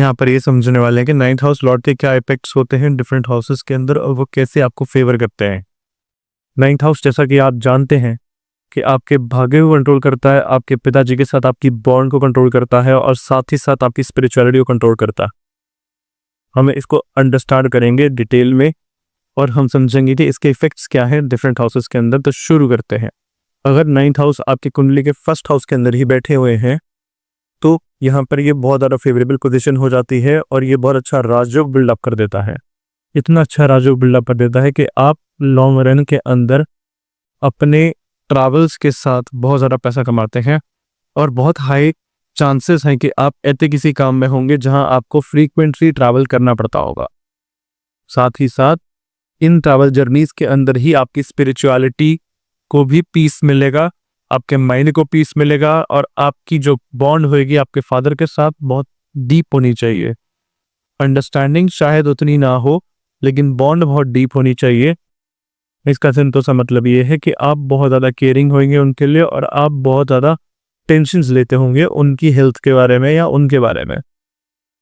यहाँ पर ये समझने वाले हैं कि नाइन्थ हाउस लॉर्ड के क्या इफेक्ट्स होते हैं डिफरेंट हाउसेस के अंदर और वो कैसे आपको फेवर करते हैं। नाइन्थ हाउस जैसा कि आप जानते हैं कि आपके भाग्य को कंट्रोल करता है, आपके पिताजी के साथ आपकी बॉन्ड को कंट्रोल करता है और साथ ही साथ आपकी स्पिरिचुअलिटी को कंट्रोल करता है। हम इसको अंडरस्टैंड करेंगे डिटेल में और हम समझेंगे कि इसके इफेक्ट्स क्या हैं डिफरेंट हाउसेस के अंदर। तो शुरू करते हैं। अगर नाइन्थ हाउस आपकी कुंडली के फर्स्ट हाउस के अंदर ही बैठे हुए हैं तो यहाँ पर ये बहुत ज़्यादा फेवरेबल पोजीशन हो जाती है और ये बहुत अच्छा राजयोग बिल्डअप कर देता है। इतना अच्छा राजयोग बिल्डअप कर देता है कि आप लॉन्ग रन के अंदर अपने ट्रैवल्स के साथ बहुत ज़्यादा पैसा कमाते हैं और बहुत हाई चांसेस हैं कि आप ऐसे किसी काम में होंगे जहां आपको फ्रीक्वेंटली ट्रैवल करना पड़ता होगा। साथ ही साथ इन ट्रैवल जर्नीज के अंदर ही आपकी स्पिरिचुअलिटी को भी पीस मिलेगा, आपके माइंड को पीस मिलेगा और आपकी जो बॉन्ड होगी आपके फादर के साथ बहुत डीप होनी चाहिए। अंडरस्टैंडिंग शायद उतनी ना हो लेकिन बॉन्ड बहुत डीप होनी चाहिए। इसका सिंपल सा मतलब ये है कि आप बहुत ज़्यादा केयरिंग होंगे उनके लिए और आप बहुत ज़्यादा टेंशन्स लेते होंगे उनकी हेल्थ के बारे में या उनके बारे में।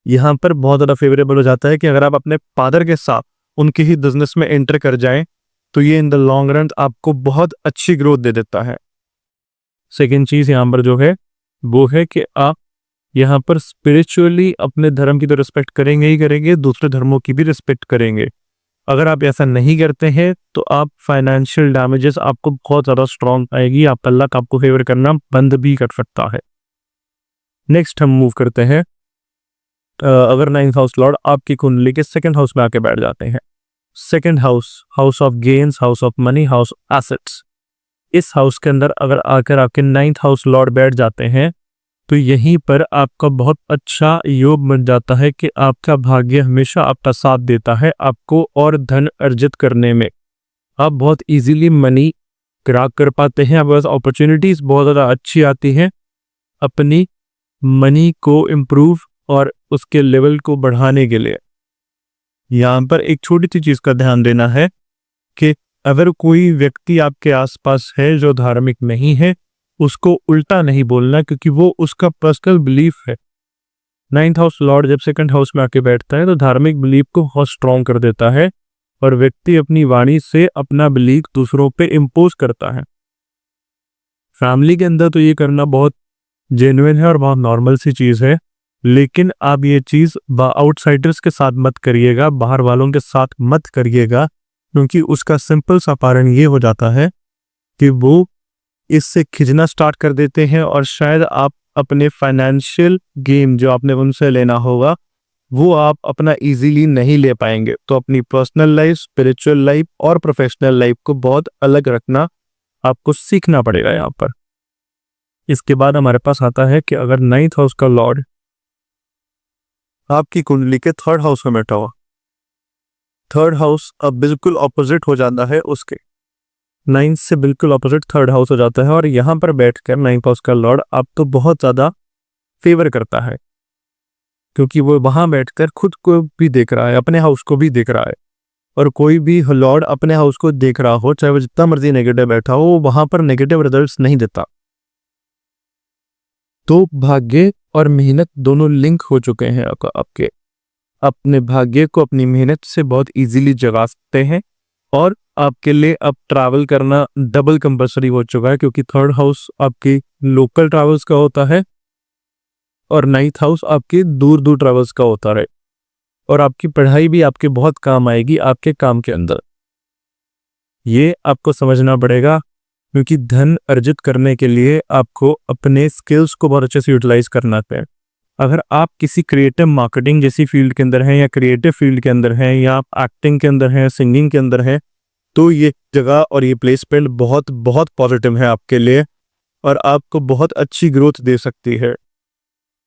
यहाँ पर बहुत ज़्यादा फेवरेबल हो जाता है कि अगर आप अपने फादर के साथ उनके ही बिजनेस में एंटर कर जाएं तो ये इन द लॉन्ग रन आपको बहुत अच्छी ग्रोथ दे देता है। सेकेंड चीज़ यहाँ पर जो है वो है कि आप यहाँ पर स्पिरिचुअली अपने धर्म की तो रिस्पेक्ट करेंगे ही करेंगे, दूसरे धर्मों की भी रिस्पेक्ट करेंगे। अगर आप ऐसा नहीं करते हैं तो आप फाइनेंशियल डैमेजेस आपको बहुत ज़्यादा स्ट्रॉन्ग आएगी, आपका लक आपको फेवर करना बंद भी कर सकता है। नेक्स्ट हम मूव करते हैं। अगर नाइन्थ हाउस लॉर्ड आपकी कुंडली के सेकंड हाउस में आके बैठ जाते हैं, second house, house of gains, house of money, house of assets, इस हाउस के अंदर अगर आकर आपके नाइन्थ हाउस लॉर्ड बैठ जाते हैं तो यहीं पर आपका बहुत अच्छा योग बन जाता है कि आपका भाग्य हमेशा आपका साथ देता है आपको और धन अर्जित करने में। आप बहुत इजीली मनी क्रैक कर पाते हैं, आपके पास अपॉर्चुनिटीज बहुत ज़्यादा अच्छी आती हैं अपनी मनी को इम्प्रूव और उसके लेवल को बढ़ाने के लिए। यहाँ पर एक छोटी सी चीज़ का ध्यान देना है कि अगर कोई व्यक्ति आपके आसपास है जो धार्मिक नहीं है उसको उल्टा नहीं बोलना, क्योंकि वो उसका पर्सनल बिलीफ है। नाइन्थ हाउस लॉर्ड जब सेकंड हाउस में आके बैठता है तो धार्मिक बिलीफ को बहुत स्ट्रॉन्ग कर देता है और व्यक्ति अपनी वाणी से अपना बिलीफ दूसरों पे इम्पोज करता है। फैमिली के अंदर तो ये करना बहुत जेन्युइन है और बहुत नॉर्मल सी चीज़ है, लेकिन आप ये चीज़ आउटसाइडर्स के साथ मत करिएगा, बाहर वालों के साथ मत करिएगा, क्योंकि उसका सिंपल सा कारण ये हो जाता है कि वो इससे खिंचना स्टार्ट कर देते हैं और शायद आप अपने फाइनेंशियल गेम जो आपने उनसे लेना होगा वो आप अपना इजीली नहीं ले पाएंगे। तो अपनी पर्सनल लाइफ, स्पिरिचुअल लाइफ और प्रोफेशनल लाइफ को बहुत अलग रखना आपको सीखना पड़ेगा यहाँ पर। इसके बाद हमारे पास आता है कि अगर नाइन्थ हाउस का लॉर्ड आपकी कुंडली के थर्ड हाउस में बैठा हुआ, थर्ड हाउस अब बिल्कुल ऑपोजिट हो जाता है उसके, नाइन्थ से बिल्कुल ऑपोजिट थर्ड हाउस हो जाता है और यहाँ पर बैठकर नाइन्थ हाउस का लॉर्ड आप तो बहुत ज़्यादा फेवर करता है, क्योंकि वो वहाँ बैठकर खुद को भी देख रहा है, अपने हाउस को भी देख रहा है। और कोई भी लॉर्ड अपने हाउस को देख रहा हो, चाहे वो जितना मर्जी नेगेटिव बैठा हो, वो वहाँ पर नेगेटिव रिजल्ट्स नहीं देता। तो भाग्य और मेहनत दोनों लिंक हो चुके हैं आपके। अपने भाग्य को अपनी मेहनत से बहुत इजीली जगा सकते हैं और आपके लिए अब ट्रैवल करना डबल कंपल्सरी हो चुका है, क्योंकि थर्ड हाउस आपकी लोकल ट्रैवल्स का होता है और नाइन्थ हाउस आपके दूर दूर ट्रैवल्स का होता है। और आपकी पढ़ाई भी आपके बहुत काम आएगी आपके काम के अंदर। ये आपको समझना पड़ेगा, क्योंकि धन अर्जित करने के लिए आपको अपने स्किल्स को बहुत अच्छे से यूटिलाइज करना है। अगर आप किसी क्रिएटिव मार्केटिंग जैसी फील्ड के अंदर हैं या क्रिएटिव फील्ड के अंदर हैं या आप एक्टिंग के अंदर हैं, सिंगिंग के अंदर हैं, तो ये जगह और ये प्लेसमेंट बहुत बहुत पॉजिटिव है आपके लिए और आपको बहुत अच्छी ग्रोथ दे सकती है।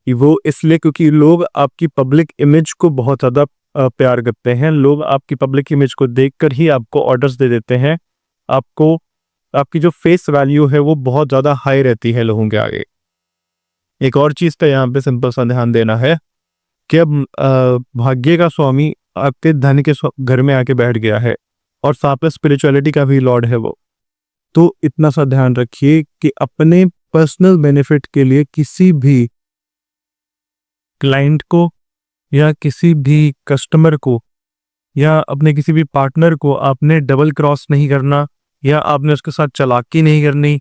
वो इसलिए क्योंकि लोग आपकी पब्लिक इमेज को बहुत ज़्यादा प्यार करते हैं। लोग आपकी पब्लिक इमेज को देखकर ही आपको ऑर्डर्स दे देते हैं। आपको आपकी जो फेस वैल्यू है वो बहुत ज़्यादा हाई रहती है लोगों के आगे। एक और चीज़ का यहाँ पे सिंपल सा ध्यान देना है कि अब भाग्य का स्वामी आपके धन के घर में आके बैठ गया है और साथ में स्पिरिचुअलिटी का भी लॉर्ड है वो। तो इतना सा ध्यान रखिए कि अपने पर्सनल बेनिफिट के लिए किसी भी क्लाइंट को या किसी भी कस्टमर को या अपने किसी भी पार्टनर को आपने डबल क्रॉस नहीं करना, या आपने उसके साथ चालाकी नहीं करनी।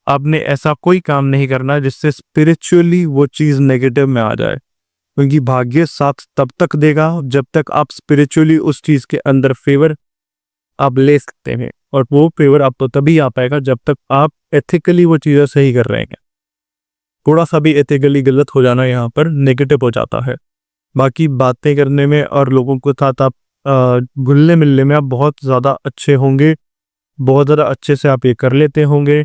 आपने ऐसा कोई काम नहीं करना जिससे स्पिरिचुअली वो चीज़ नेगेटिव में आ जाए, क्योंकि भाग्य साथ तब तक देगा जब तक आप स्पिरिचुअली उस चीज़ के अंदर फेवर आप ले सकते हैं, और वो फेवर आप तो तभी आ पाएगा जब तक आप एथिकली वो चीज़ें सही कर रहे हैं। थोड़ा सा भी एथिकली गलत हो जाना यहाँ पर नेगेटिव हो जाता है। बाकी बातें करने में और लोगों के साथ आप घुलने मिलने में आप बहुत ज़्यादा अच्छे होंगे, बहुत ज़्यादा अच्छे से आप ये कर लेते होंगे।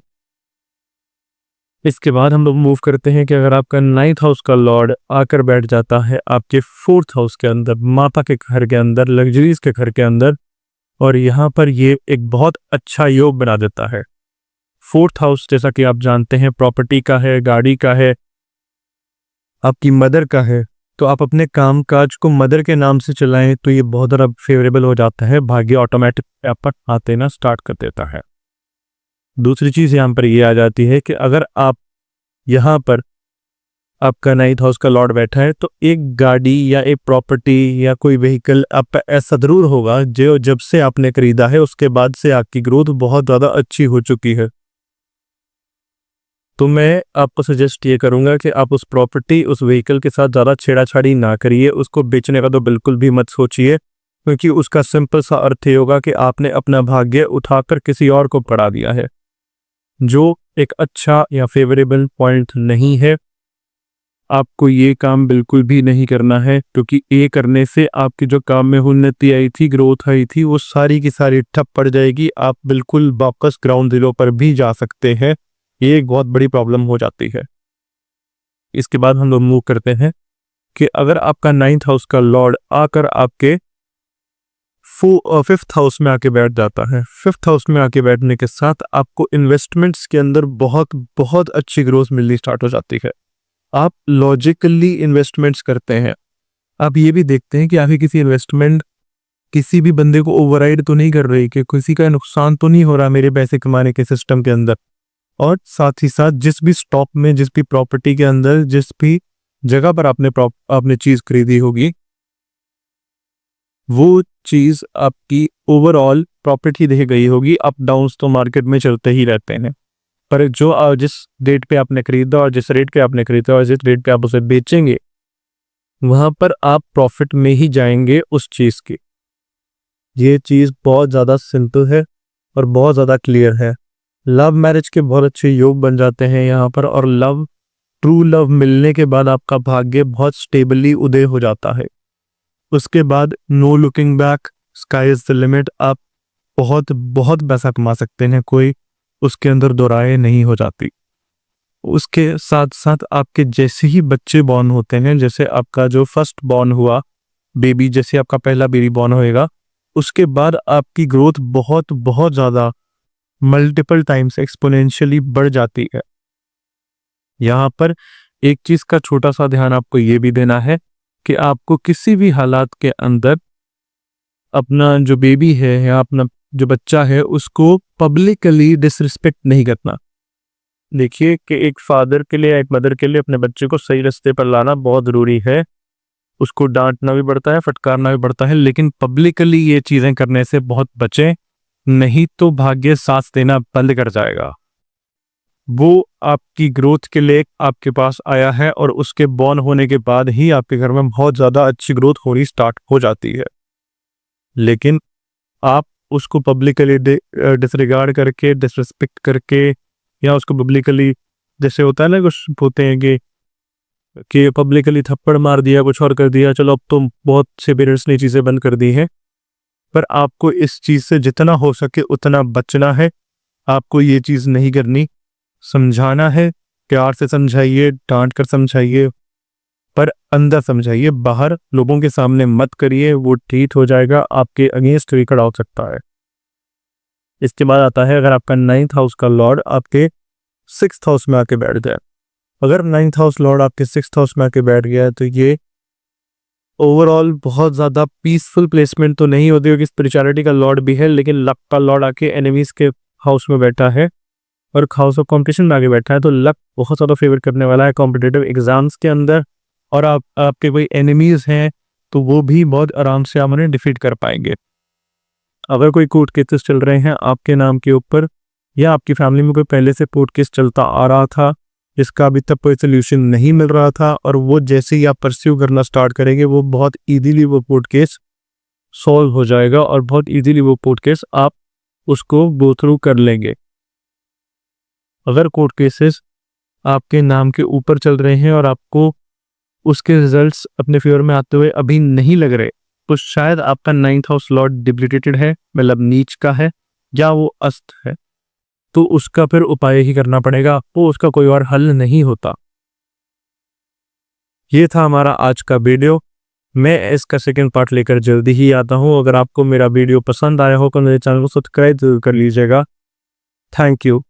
इसके बाद हम लोग मूव करते हैं कि अगर आपका 9th हाउस का लॉर्ड आकर बैठ जाता है आपके 4th हाउस के अंदर, माता के घर के अंदर, लग्जरीज के घर के अंदर, और यहाँ पर ये एक बहुत अच्छा योग बना देता है। 4th हाउस जैसा कि आप जानते हैं प्रॉपर्टी का है, गाड़ी का है, आपकी मदर का है। तो आप अपने काम काज को मदर के नाम से चलाएं तो ये बहुत ज़्यादा फेवरेबल हो जाता है, भाग्य ऑटोमेटिक आप पर आते ना स्टार्ट कर देता है। दूसरी चीज़ यहाँ पर ये आ जाती है कि अगर आप यहाँ पर आपका 9th हाउस का लॉर्ड बैठा है तो एक गाड़ी या एक प्रॉपर्टी या कोई व्हीकल आपका ऐसा जरूर होगा जो जब से आपने खरीदा है उसके बाद से आपकी ग्रोथ बहुत ज़्यादा अच्छी हो चुकी है। तो मैं आपको सजेस्ट ये करूंगा कि आप उस प्रॉपर्टी, उस व्हीकल के साथ ज़्यादा छेड़ाछाड़ी ना करिए। उसको बेचने का तो बिल्कुल भी मत सोचिए, क्योंकि उसका सिंपल सा अर्थ ये होगा कि आपने अपना भाग्य उठाकर किसी और को पड़ा दिया है, जो एक अच्छा या फेवरेबल पॉइंट नहीं है। आपको ये काम बिल्कुल भी नहीं करना है, क्योंकि ये करने से आपकी जो काम में उन्नति आई थी, ग्रोथ आई थी, वो सारी की सारी ठप पड़ जाएगी। आप बिल्कुल वापस ग्राउंड जीरो पर भी जा सकते हैं। ये एक बहुत बड़ी प्रॉब्लम हो जाती है। इसके बाद हम लोग मूव करते हैं कि अगर आपका 9th हाउस का लॉर्ड आकर आपके 5th हाउस में आके बैठ जाता है, 5th हाउस में आके बैठने के साथ आपको इन्वेस्टमेंट्स के अंदर बहुत बहुत अच्छी ग्रोथ मिलनी स्टार्ट हो जाती है। आप लॉजिकली इन्वेस्टमेंट्स करते हैं। आप ये भी देखते हैं कि आगे किसी इन्वेस्टमेंट किसी भी बंदे को ओवरराइड तो नहीं कर रही, कि किसी का नुकसान तो नहीं हो रहा मेरे पैसे कमाने के सिस्टम के अंदर। और साथ ही साथ जिस भी स्टॉक में, जिस भी प्रॉपर्टी के अंदर, जिस भी जगह पर आपने चीज खरीदी होगी, वो चीज आपकी ओवरऑल प्रॉपर्टी रह गई होगी। अप डाउन्स तो मार्केट में चलते ही रहते हैं, पर जो जिस डेट पे आपने खरीदा और जिस रेट पे आपने खरीदा और जिस रेट पे आप उसे बेचेंगे, वहां पर आप प्रॉफिट में ही जाएंगे उस चीज की। ये चीज बहुत ज्यादा सिंपल है और बहुत ज्यादा क्लियर है। लव मैरिज के बहुत अच्छे योग बन जाते हैं यहाँ पर, और ट्रू लव मिलने के बाद आपका भाग्य बहुत स्टेबली उदय हो जाता है। उसके बाद no looking back, sky is the limit. आप बहुत बहुत पैसा कमा सकते हैं, कोई उसके अंदर दो राय नहीं हो जाती। उसके साथ साथ आपके जैसे ही बच्चे बॉर्न होते हैं, जैसे आपका जो फर्स्ट बॉर्न हुआ बेबी, जैसे आपका पहला बेबी बॉर्न होएगा, उसके बाद आपकी ग्रोथ बहुत बहुत ज़्यादा मल्टीपल टाइम्स एक्सपोनेंशियली बढ़ जाती है। यहाँ पर एक चीज का छोटा सा ध्यान आपको ये भी देना है कि आपको किसी भी हालात के अंदर अपना जो बेबी है या अपना जो बच्चा है उसको पब्लिकली डिसरिस्पेक्ट नहीं करना। देखिए कि एक फादर के लिए, एक मदर के लिए अपने बच्चे को सही रास्ते पर लाना बहुत जरूरी है। उसको डांटना भी पड़ता है, फटकारना भी पड़ता है, लेकिन पब्लिकली ये चीजें करने से बहुत बचें, नहीं तो भाग्य साथ देना बंद कर जाएगा। वो आपकी ग्रोथ के लिए आपके पास आया है और उसके बॉर्न होने के बाद ही आपके घर में बहुत ज़्यादा अच्छी ग्रोथ होनी स्टार्ट हो जाती है। लेकिन आप उसको पब्लिकली डिसरिगार्ड करके, डिसरिस्पेक्ट करके, या उसको पब्लिकली, जैसे होता है ना कुछ होते हैं कि पब्लिकली थप्पड़ मार दिया, कुछ और कर दिया, चलो अब तो बहुत से पेरेंट्स ने चीज़ें बंद कर दी हैं, पर आपको इस चीज़ से जितना हो सके उतना बचना है। आपको ये चीज़ नहीं करनी, समझाना है, प्यार से समझाइए, डांट कर समझाइए, पर अंदर समझाइए, बाहर लोगों के सामने मत करिए। वो ठीक हो जाएगा, आपके अगेंस्ट भी खड़ा हो सकता है। इसके बाद आता है अगर आपका 9th हाउस का लॉर्ड आपके 6th हाउस में आके बैठ जाए। अगर 9th हाउस लॉर्ड आपके 6th हाउस में आके बैठ गया है तो ये ओवरऑल बहुत ज़्यादा पीसफुल प्लेसमेंट तो नहीं होती, क्योंकि स्पिरिचुअलिटी का लॉर्ड भी है, लेकिन लक का लॉर्ड आके एनिमीज के हाउस में बैठा है और हाउस ऑफ कॉम्पिटिशन में आगे बैठा है, तो लक बहुत ज़्यादा फेवर करने वाला है कॉम्पिटिटिव एग्जाम्स के अंदर। और आपके कोई एनिमीज हैं तो वो भी बहुत आराम से आप उन्हें डिफीट कर पाएंगे। अगर कोई कोर्ट केसेस चल रहे हैं आपके नाम के ऊपर, या आपकी फैमिली में कोई पहले से कोर्ट केस चलता आ रहा था जिसका अभी तक कोई सोल्यूशन नहीं मिल रहा था, और वो जैसे ही आप परस्यू करना स्टार्ट करेंगे वो बहुत इजीली वो कोर्ट केस सॉल्व हो जाएगा और बहुत इजीली वो कोर्ट केस आप उसको गो थ्रू कर लेंगे। अगर कोर्ट केसेस आपके नाम के ऊपर चल रहे हैं और आपको उसके रिजल्ट्स अपने फेवर में आते हुए अभी नहीं लग रहे, तो शायद आपका 9th हाउस लॉर्ड डिप्लीटेटेड है, मतलब नीच का है, या वो अस्त है। तो उसका फिर उपाय ही करना पड़ेगा आपको, उसका कोई और हल नहीं होता। ये था हमारा आज का वीडियो। मैं इसका सेकंड पार्ट लेकर जल्दी ही आता हूँ। अगर आपको मेरा वीडियो पसंद आया हो तो मेरे चैनल को सब्सक्राइब जरूर कर लीजिएगा। Thank you.